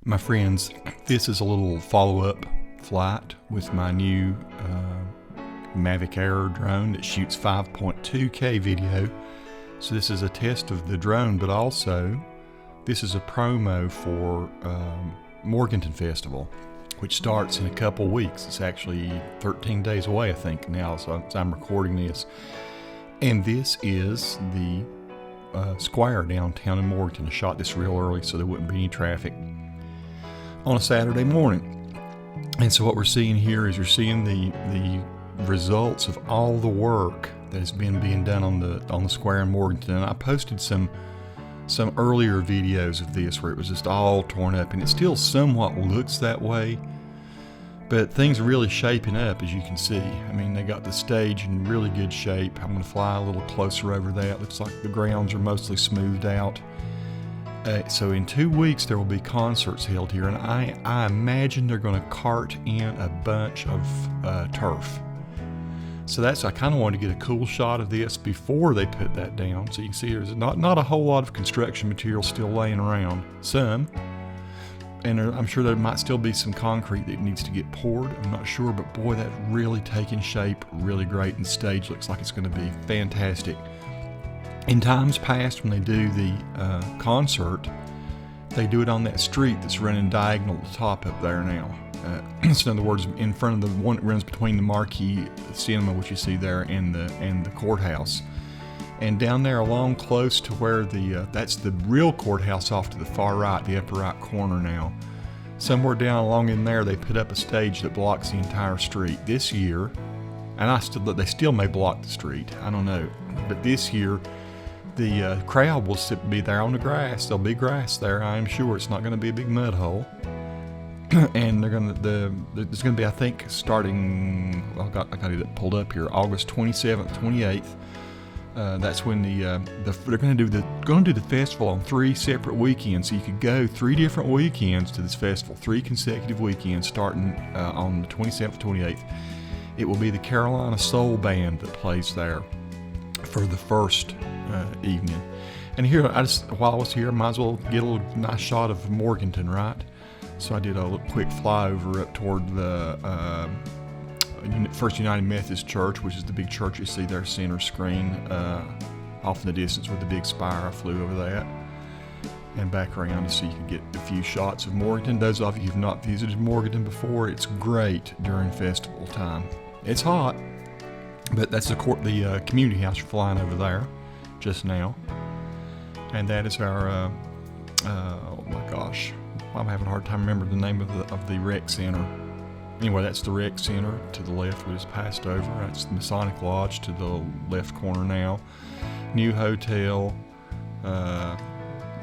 My friends, this is a little follow-up flight with my new Mavic Air drone that shoots 5.2K video. So this is a test of the drone, but also this is a promo for Morganton Festival, which starts in a couple weeks. It's actually 13 days away, I think, now, so I'm recording this. And this is the square downtown in Morganton. I shot this real early so there wouldn't be any traffic on a Saturday morning. And so what we're seeing here is you're seeing the results of all the work that has been being done on the square in Morganton. And I posted some earlier videos of this where it was just all torn up, and it still somewhat looks that way, but things are really shaping up, as you can see. I mean, they got the stage in really good shape. I'm going to fly a little closer over that. Looks like the grounds are mostly smoothed out. So in 2 weeks there will be concerts held here, and I imagine they're going to cart in a bunch of turf. So I kind of wanted to get a cool shot of this before they put that down. So you can see there's not a whole lot of construction material still laying around. Some, and I'm sure there might still be some concrete that needs to get poured. I'm not sure, but boy, that's really taking shape really great, and the stage looks like it's going to be fantastic. In times past, when they do the concert, they do it on that street that's running diagonal at the top up there now. So in other words, in front of the one that runs between the Marquee Cinema, which you see there, and the Courthouse, and down there along close to where that's the real courthouse off to the far right, the upper right corner now. Somewhere down along in there, they put up a stage that blocks the entire street this year, and they still may block the street. I don't know, but this year the crowd will be there on the grass. There'll be grass there, I am sure. It's not going to be a big mud hole. And there's going to be, I think, starting, I got it pulled up here, August 27th, 28th. That's when they're going to do the festival on 3 separate weekends. So you could go 3 different weekends to this festival, 3 consecutive weekends, starting on the 27th, 28th. It will be the Carolina Soul Band that plays there for the first evening. And here, while I was here, I might as well get a little nice shot of Morganton, right? So I did a little quick flyover up toward the First United Methodist Church, which is the big church you see there, center screen, off in the distance with the big spire. I flew over that and back around so you can get a few shots of Morganton. Those of you who've not visited Morganton before, it's great during festival time. It's hot, but that's the community house you're flying over there just now. And that is our, oh my gosh, I'm having a hard time remembering the name of the rec center. Anyway, that's the rec center to the left. We just passed over. That's the Masonic Lodge to the left corner now. New hotel,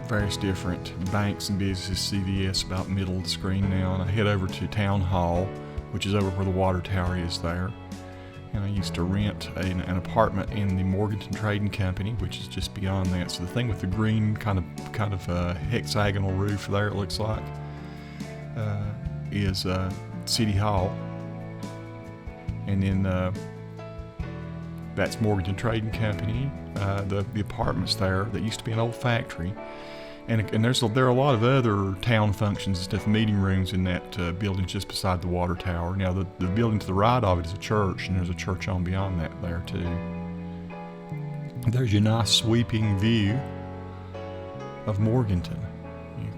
various different banks and businesses, CVS about middle of the screen now. And I head over to Town Hall, which is over where the water tower is there. And I used to rent an apartment in the Morganton Trading Company, which is just beyond that. So the thing with the green kind of hexagonal roof there, it looks like, is City Hall. And then that's Morganton Trading Company. The apartments there that used to be an old factory. And there are a lot of other town functions and stuff, meeting rooms in that building just beside the water tower. Now the building to the right of it is a church, and there's a church on beyond that there too. There's your nice sweeping view of Morganton.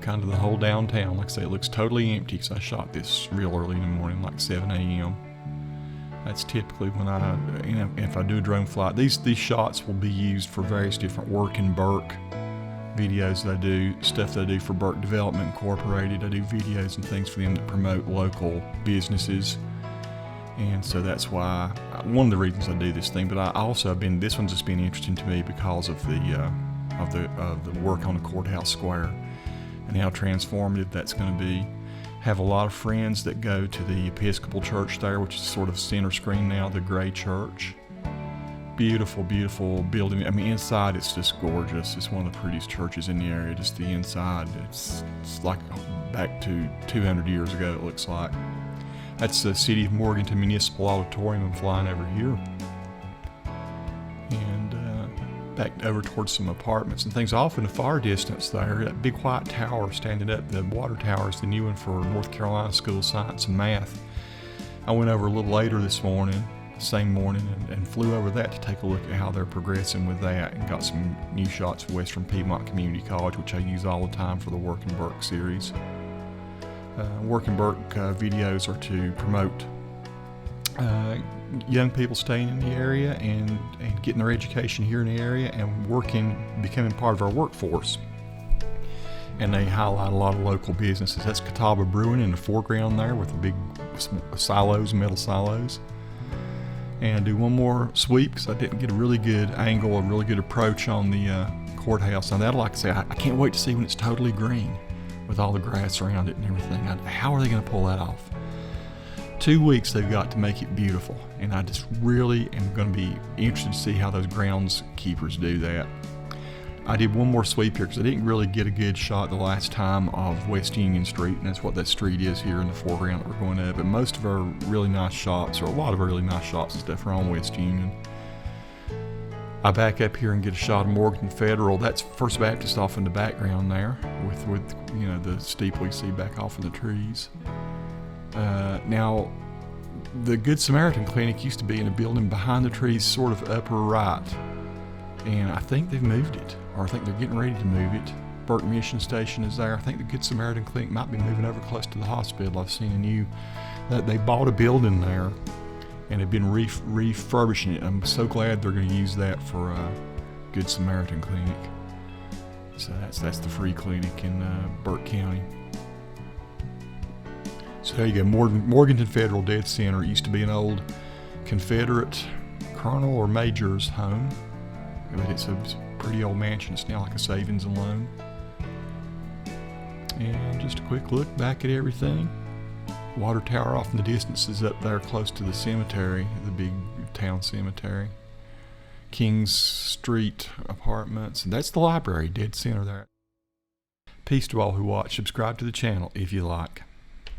Kind of the whole downtown. Like I say, it looks totally empty because I shot this real early in the morning, like 7 a.m. That's typically when if I do a drone flight. These shots will be used for various different work in Burke videos that I do, stuff that I do for Burke Development Incorporated. I do videos and things for them that promote local businesses, and so that's why one of the reasons I do this thing. But I also this one's just been interesting to me because of the work on the Courthouse Square and how transformative that's going to be. Have a lot of friends that go to the Episcopal Church there, which is sort of center screen now, the gray church. Beautiful, beautiful building. I mean, inside it's just gorgeous. It's one of the prettiest churches in the area. Just the inside, it's like back to 200 years ago, it looks like. That's the City of Morganton Municipal Auditorium. I'm flying over here. And back over towards some apartments and things. Off in the far distance there, that big white tower standing up, the water tower, is the new one for North Carolina School of Science and Math. I went over a little later this morning, same morning, and flew over that to take a look at how they're progressing with that, and got some new shots of Western Piedmont Community College, which I use all the time for the Work and Burke series. Work and Burke videos are to promote young people staying in the area and getting their education here in the area and becoming part of our workforce. And they highlight a lot of local businesses. That's Catawba Brewing in the foreground there with the big silos, metal silos. And do one more sweep because I didn't get a really good angle, a really good approach on the courthouse. Now that'll, like I say, I can't wait to see when it's totally green with all the grass around it and everything. How are they going to pull that off? 2 weeks they've got to make it beautiful, and I just really am going to be interested to see how those groundskeepers do that. I did one more sweep here because I didn't really get a good shot the last time of West Union Street, and that's what that street is here in the foreground that we're going up. But most of our really nice shots, or a lot of our really nice shots and stuff, are on West Union. I back up here and get a shot of Morganton Federal. That's First Baptist off in the background there, with the steeple you see back off in the trees. Now, the Good Samaritan Clinic used to be in a building behind the trees, sort of upper right. And I think they've moved it, or I think they're getting ready to move it. Burke Mission Station is there. I think the Good Samaritan Clinic might be moving over close to the hospital. I've seen they bought a building there and have been refurbishing it. I'm so glad they're going to use that for Good Samaritan Clinic. So that's the free clinic in Burke County. So there you go, Morganton Federal Dead Center. It used to be an old Confederate colonel or major's home, but it's a pretty old mansion. It's now like a savings and loan. And just a quick look back at everything. Water tower off in the distance is up there close to the cemetery, the big town cemetery. Kings Street apartments, and that's the library, dead center there. Peace to all who watch. Subscribe to the channel if you like.